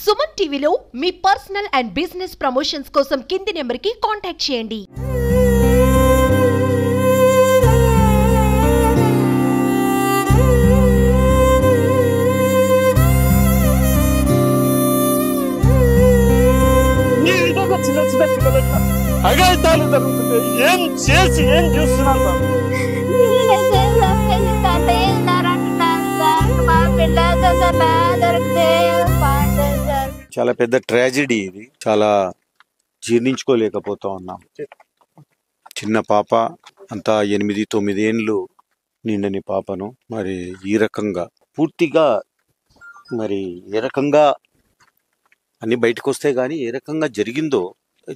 సుమన్ టీవీలో మీ personal and business promotions కోసం కింది నెంబర్కి కాంటాక్ట్ చేయండి. చిన్న చిన్న పిల్లలకి అగాయితాలు జరుగుతుంటాయి. ఏం చేసి ఏం చూస్తున్నారు? చాలా పెద్ద ట్రాజెడీ ఇది. చాలా జీర్ణించుకోలేకపోతా ఉన్నాం. చిన్న పాప, అంతా 8-9 ఏండ్లు నిండని పాపను మరి ఈ రకంగా పూర్తిగా మరి ఏ రకంగా అన్ని బయటకు వస్తాయి కానీ ఏ రకంగా జరిగిందో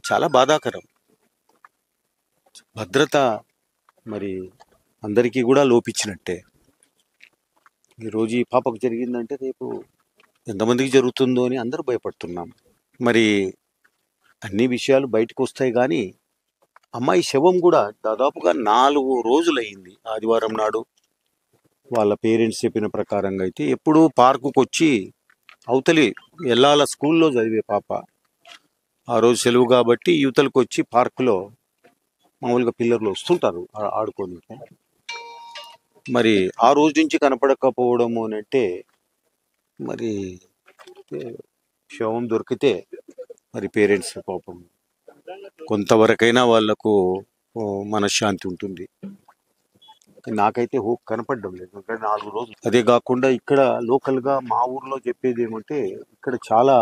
చాలా బాధాకరం. భద్రత మరి అందరికీ కూడా లోపించినట్టే. ఈరోజు ఈ పాపకు జరిగిందంటే రేపు ఎంతమందికి జరుగుతుందో అని అందరూ భయపడుతున్నాం. మరి అన్ని విషయాలు బయటకు వస్తాయి కానీ అమ్మాయి శవం కూడా దాదాపుగా 4 రోజులయ్యింది. ఆదివారం నాడు వాళ్ళ పేరెంట్స్ చెప్పిన ప్రకారంగా అయితే ఎప్పుడు పార్కుకు వచ్చి అవతలి ఎల్లాల స్కూల్లో చదివే పాప ఆ రోజు సెలవు కాబట్టి యువతలకు వచ్చి పార్కులో మామూలుగా పిల్లర్లు వస్తుంటారు ఆడుకోనికి. మరి ఆ రోజు నుంచి కనపడకపోవడము అని అంటే మరి శవం దొరికితే మరి పేరెంట్స్ పాపం కొంతవరకైనా వాళ్లకు మనశ్శాంతి ఉంటుంది. నాకైతే హోప్ కనపడడం లేదు. ఇంకా 4 రోజులు. అదే కాకుండా ఇక్కడ లోకల్గా మా ఊర్లో చెప్పేది ఏమంటే ఇక్కడ చాలా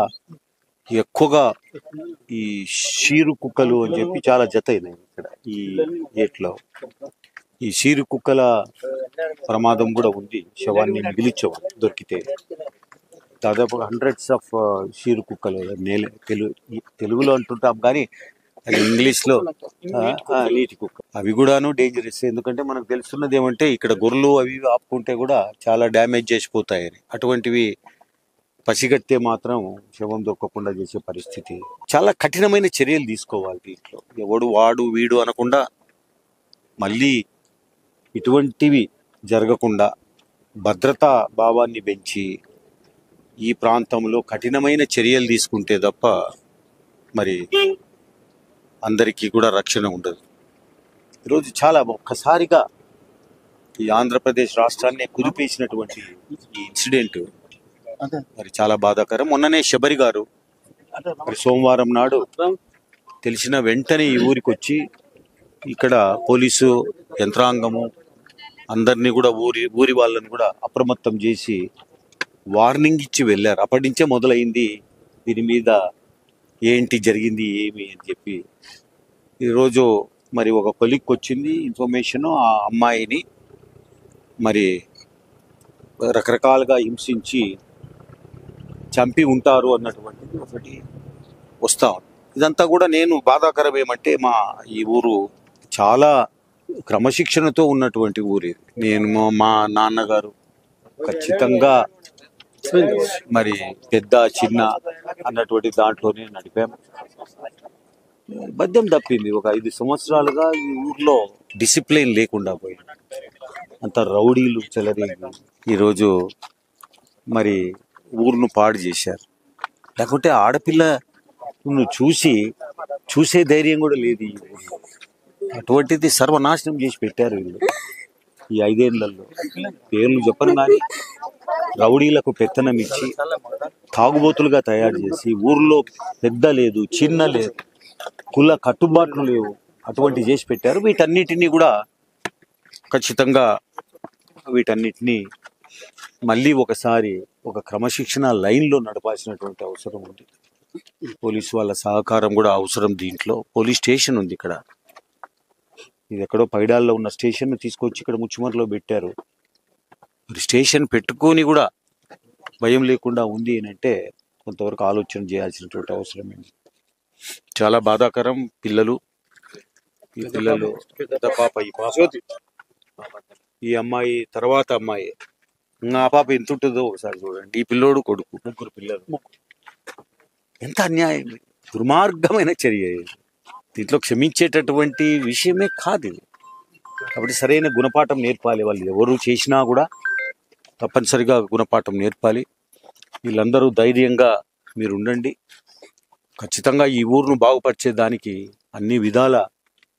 ఎక్కువగా ఈ షీరు కుక్కలు అని చెప్పి చాలా జత అయినాయి ఇక్కడ ఈ గేట్లో. ఈ షీరు కుక్కల ప్రమాదం కూడా ఉంది. శవాన్ని మిగిలించవు దొరికితే. దాదాపు హండ్రెడ్స్ ఆఫ్ షీరు కుక్కలు తెలుగులో అంటుంటాం కానీ అది ఇంగ్లీష్లో నీటి కుక్క. అవి కూడాను డేంజరస్. ఎందుకంటే మనకు తెలుస్తున్నది ఏమంటే ఇక్కడ గొర్రెలు అవి ఆపుకుంటే కూడా చాలా డ్యామేజ్ చేసిపోతాయని. అటువంటివి పసిగట్టే మాత్రం శవం దొరకకుండా చేసే పరిస్థితి. చాలా కఠినమైన చర్యలు తీసుకోవాలి దీంట్లో. ఎవడు వాడు వీడు అనకుండా మళ్ళీ ఇటువంటివి జరగకుండా భద్రతా భావాన్ని పెంచి ఈ ప్రాంతంలో కఠినమైన చర్యలు తీసుకుంటే తప్ప మరి అందరికీ కూడా రక్షణ ఉండదు. ఈరోజు చాలా ఒక్కసారిగా ఈ ఆంధ్రప్రదేశ్ రాష్ట్రాన్ని కుదిపేసినటువంటి ఈ ఇన్సిడెంట్ మరి చాలా బాధాకరం. మొన్ననే శబరి గారు మరి సోమవారం నాడు తెలిసిన వెంటనే ఈ ఊరికి వచ్చి ఇక్కడ పోలీసు యంత్రాంగము అందరినీ కూడా ఊరి వాళ్ళని కూడా అప్రమత్తం చేసి వార్నింగ్ ఇచ్చి వెళ్ళారు. అప్పటి నుంచే మొదలైంది దీని మీద ఏంటి జరిగింది ఏమి అని చెప్పి. ఈరోజు మరి ఒక కొలిక్కి వచ్చింది ఇన్ఫర్మేషన్. ఆ అమ్మాయిని మరి రకరకాలుగా హింసించి చంపి ఉంటారు అన్నటువంటిది ఒకటి వస్తా ఉంది. ఇదంతా కూడా నేను బాధాకరం ఏమంటే మా ఈ ఊరు చాలా క్రమశిక్షణతో ఉన్నటువంటి ఊరు. నేను మా నాన్నగారు ఖచ్చితంగా మరి పెద్ద చిన్న అన్నటువంటి దాంట్లోనే నడిపాము. మద్యం తప్పింది. ఒక 5 సంవత్సరాలుగా ఈ ఊర్లో డిసిప్లిన్ లేకుండా పోయింది. అంత రౌడీలు చెలరేగి ఈరోజు మరి ఊరును పాడు చేశారు. లేకుంటే ఆడపిల్లను చూసే ధైర్యం కూడా లేదు ఈ ఊర్లో. అటువంటిది సర్వనాశనం చేసి పెట్టారు వీళ్ళు ఈ 5 ఏళ్లలో. పేర్లు చెప్పను కానీ రౌడీలకు పెత్తనం ఇచ్చి తాగుబోతులుగా తయారు చేసి ఊర్లో పెద్ద లేదు చిన్న లేదు, కుల కట్టుబాట్లు లేవు, అటువంటి చేసి పెట్టారు. వీటన్నిటినీ కూడా ఖచ్చితంగా వీటన్నిటినీ మళ్ళీ ఒకసారి ఒక క్రమశిక్షణ లైన్లో నడపాల్సినటువంటి అవసరం ఉంది. పోలీసు వాళ్ళ సహకారం కూడా అవసరం. దీంట్లో పోలీస్ స్టేషన్ ఉంది ఇక్కడ. ఇది ఎక్కడో పైడాల్లో ఉన్న స్టేషన్ తీసుకొచ్చి ఇక్కడ ముచ్చుమర్లో పెట్టారు. మరి స్టేషన్ పెట్టుకొని కూడా భయం లేకుండా ఉంది అని అంటే కొంతవరకు ఆలోచన చేయాల్సినటువంటి అవసరం ఉంది. చాలా బాధాకరం. ఈ పిల్లలు పెద్ద పాప, ఈ అమ్మాయి తర్వాత అమ్మాయి, ఆ పాప ఎంత ఉంటుందో ఒకసారి చూడండి. ఈ పిల్లోడు కొడుకు, 3 పిల్లలు. ఎంత అన్యాయం, దుర్మార్గమైన చర్య. దీంట్లో క్షమించేటటువంటి విషయమే కాదు ఇది. కాబట్టి సరైన గుణపాఠం నేర్పాలి. వాళ్ళు ఎవరు చేసినా కూడా తప్పనిసరిగా గుణపాఠం నేర్పాలి. వీళ్ళందరూ ధైర్యంగా మీరు ఉండండి. ఖచ్చితంగా ఈ ఊరును బాగుపరిచేదానికి అన్ని విధాల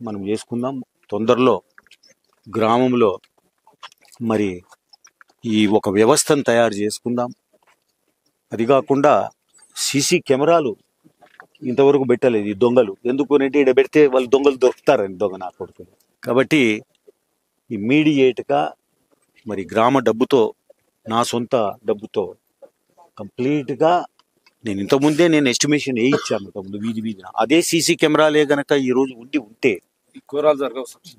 మనం చేసుకుందాం. తొందరలో గ్రామంలో మరి ఈ ఒక వ్యవస్థను తయారు చేసుకుందాం. అది కాకుండా సీసీ కెమెరాలు ఇంతవరకు పెట్టలేదు ఈ దొంగలు. ఎందుకు అంటే ఇక్కడ పెడితే వాళ్ళు దొంగలు దొరుకుతారని దొంగ నా కొడుకులు. కాబట్టి ఇమ్మీడియేట్గా మరి గ్రామ డబ్బుతో, నా సొంత డబ్బుతో కంప్లీట్గా నేను ఇంతకుముందే ఎస్టిమేషన్ ఇచ్చాను ఇంతకుముందు వీధిన. అదే సీసీ కెమెరాలే గనక ఈరోజు ఉంటే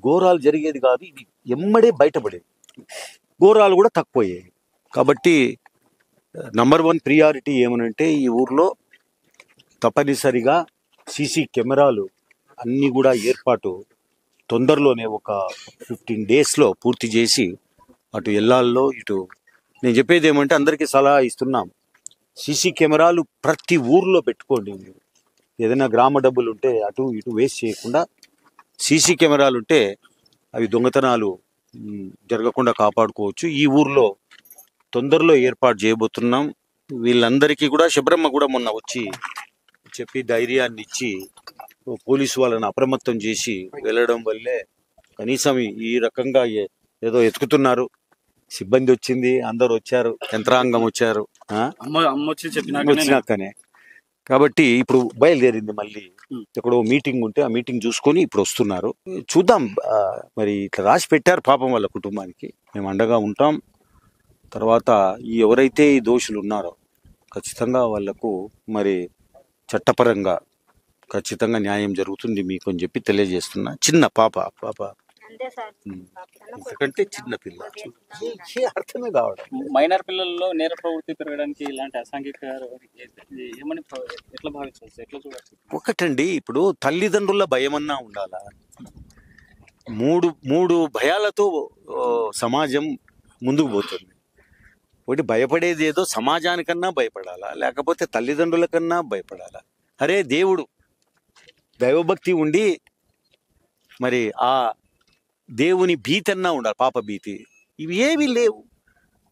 ఘోరాలు జరిగేది కాదు. ఇది ఎమ్మడే బయటపడేది, ఘోరాలు కూడా తక్కువయ్యాయి. కాబట్టి నంబర్ 1 ప్రియారిటీ ఏమనంటే ఈ ఊర్లో తప్పనిసరిగా సీసీ కెమెరాలు అన్నీ కూడా ఏర్పాటు తొందరలోనే ఒక 15 డేస్లో పూర్తి చేసి అటు ఎల్లాల్లో ఇటు నేను చెప్పేది ఏమంటే అందరికీ సలహా ఇస్తున్నాం. సీసీ కెమెరాలు ప్రతి ఊర్లో పెట్టుకోండి. ఏదైనా గ్రామ డబ్బులు ఉంటే అటు ఇటు వేస్ట్ చేయకుండా సీసీ కెమెరాలు ఉంటే అవి దొంగతనాలు జరగకుండా కాపాడుకోవచ్చు. ఈ ఊర్లో తొందరలో ఏర్పాటు చేయబోతున్నాం. వీళ్ళందరికీ కూడా శబరమ్మ కూడా మొన్న వచ్చి చెప్పి ధైర్యాన్ని ఇచ్చి పోలీసు వాళ్ళని అప్రమత్తం చేసి వెళ్ళడం వల్లే కనీసం ఈ రకంగా ఏదో ఎతుకుతున్నారు. సిబ్బంది వచ్చింది, అందరు వచ్చారు, యంత్రాంగం వచ్చారు వచ్చినాకనే. కాబట్టి ఇప్పుడు బయలుదేరింది. మళ్ళీ ఎక్కడో మీటింగ్ ఉంటే ఆ మీటింగ్ చూసుకొని ఇప్పుడు వస్తున్నారు. చూద్దాం. మరి ఇట్లా రాసి పెట్టారు పాపం వాళ్ళ కుటుంబానికి. మేము అండగా ఉంటాం. తర్వాత ఎవరైతే ఈ దోషులు ఉన్నారో ఖచ్చితంగా వాళ్లకు మరి చట్టపరంగా ఖచ్చితంగా న్యాయం జరుగుతుంది మీకు అని చెప్పి తెలియజేస్తున్నా. చిన్న పాప ఎందుకంటే చిన్న పిల్ల అర్థమే కావడం. మైనర్ పిల్లల్లో నేర ప్రవృత్తి పెరగడానికి ఇలాంటి అసాంఘిక ఏమని ఎట్లా భావించవచ్చు, ఎట్లా చూడాలి? ఒకటండి, ఇప్పుడు తల్లిదండ్రుల భయమన్నా ఉండాలా? మూడు భయాలతో సమాజం ముందుకు పోతుంది. ఒకటి భయపడేది ఏదో సమాజానికన్నా భయపడాలా, లేకపోతే తల్లిదండ్రుల కన్నా భయపడాలా? అరే దేవుడు దైవభక్తి ఉండి మరి ఆ దేవుని భీతి అన్నా ఉండాలి, పాప భీతి. ఇవి ఏవి లేవు,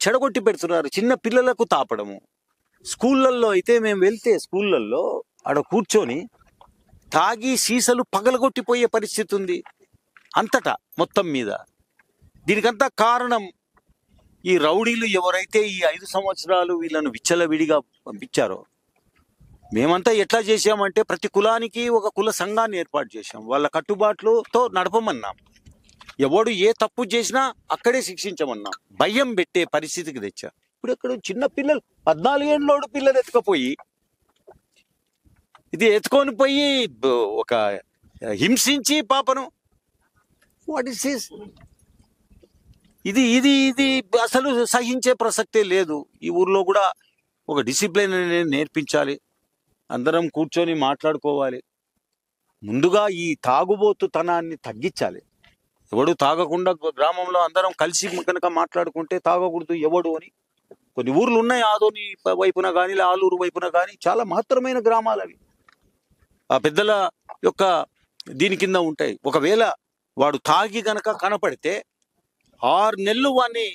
చెడగొట్టి పెడుతున్నారు. చిన్న పిల్లలకు తాపడము. స్కూళ్ళల్లో అయితే మేము వెళ్తే స్కూళ్ళల్లో ఆడ కూర్చొని తాగి సీసలు పగలగొట్టిపోయే పరిస్థితి ఉంది అంతటా మొత్తం మీద. దీనికంతా కారణం ఈ రౌడీలు ఎవరైతే ఈ 5 సంవత్సరాలు వీళ్ళను విచ్చలవిడిగా పంపించారో. మేమంతా ఎట్లా చేసామంటే ప్రతి కులానికి ఒక కుల సంఘాన్ని ఏర్పాటు చేశాం. వాళ్ళ కట్టుబాట్లతో నడపమన్నాం. ఎవడు ఏ తప్పు చేసినా అక్కడే శిక్షించమన్నాం. భయం పెట్టే పరిస్థితికి తెచ్చా. ఇప్పుడు ఇక్కడ చిన్న పిల్లలు 14 ఏళ్ళోడు పిల్లలు ఎత్తుకపోయి ఇది ఎత్తుకొని పోయి ఒక హింసించి పాపను. What is this? ఇది ఇది ఇది అసలు సహించే ప్రసక్తే లేదు. ఈ ఊర్లో కూడా ఒక డిసిప్లిన్ అనేది నేర్పించాలి. అందరం కూర్చొని మాట్లాడుకోవాలి. ముందుగా ఈ తాగుబోతుతనాన్ని తగ్గించాలి. ఎవడు తాగకుండా గ్రామంలో అందరం కలిసి కనుక మాట్లాడుకుంటే తాగకూడదు ఎవడు అని. కొన్ని ఊర్లు ఉన్నాయి, ఆదోని వైపున కానీ ఆలూరు వైపున కానీ, చాలా మహత్తరమైన గ్రామాలు అవి. ఆ పెద్దల యొక్క దీని కింద ఉంటాయి. ఒకవేళ వాడు తాగి గనక కనపడితే 6 నెలలు వాడిని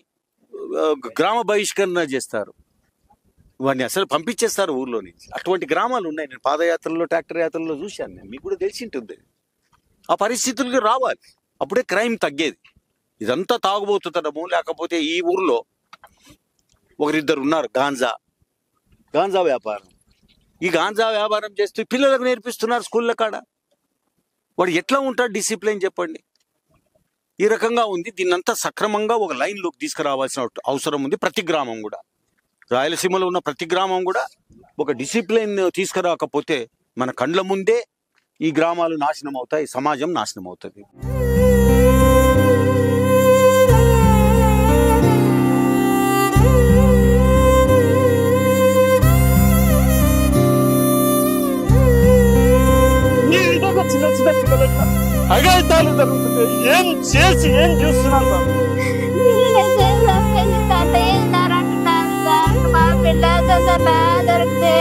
గ్రామ బహిష్కరణ చేస్తారు. వాడిని అసలు పంపించేస్తారు ఊర్లో నుంచి. అటువంటి గ్రామాలు ఉన్నాయి. నేను పాదయాత్రలో, ట్రాక్టర్ యాత్రలో చూశాను. నేను మీకు కూడా తెలిసి ఉంటుంది. ఆ పరిస్థితులకి రావాలి, అప్పుడే క్రైమ్ తగ్గేది. ఇదంతా తాగుబోతుండము. లేకపోతే ఈ ఊర్లో ఒకరిద్దరు ఉన్నారు గాంజా వ్యాపారం. ఈ గాంజా వ్యాపారం చేస్తూ పిల్లలకు నేర్పిస్తున్నారు స్కూళ్ళ కాడ. వాడు ఎట్లా ఉంటాడు డిసిప్లిన్ చెప్పండి? ఈ రకంగా ఉంది. దీన్నంతా సక్రమంగా ఒక లైన్లోకి తీసుకురావాల్సిన అవసరం ఉంది. ప్రతి గ్రామం కూడా, రాయలసీమలో ఉన్న ప్రతి గ్రామం కూడా ఒక డిసిప్లిన్ తీసుకురాకపోతే మన కండ్ల ముందే ఈ గ్రామాలు నాశనం అవుతాయి, సమాజం నాశనం అవుతుంది. చిన్న చిన్న పిల్లలకి అఘాయితాలు జరుగుతుంది. ఏం చేసి ఏం చూస్తున్నాను సార్? పిల్ల దొరికితే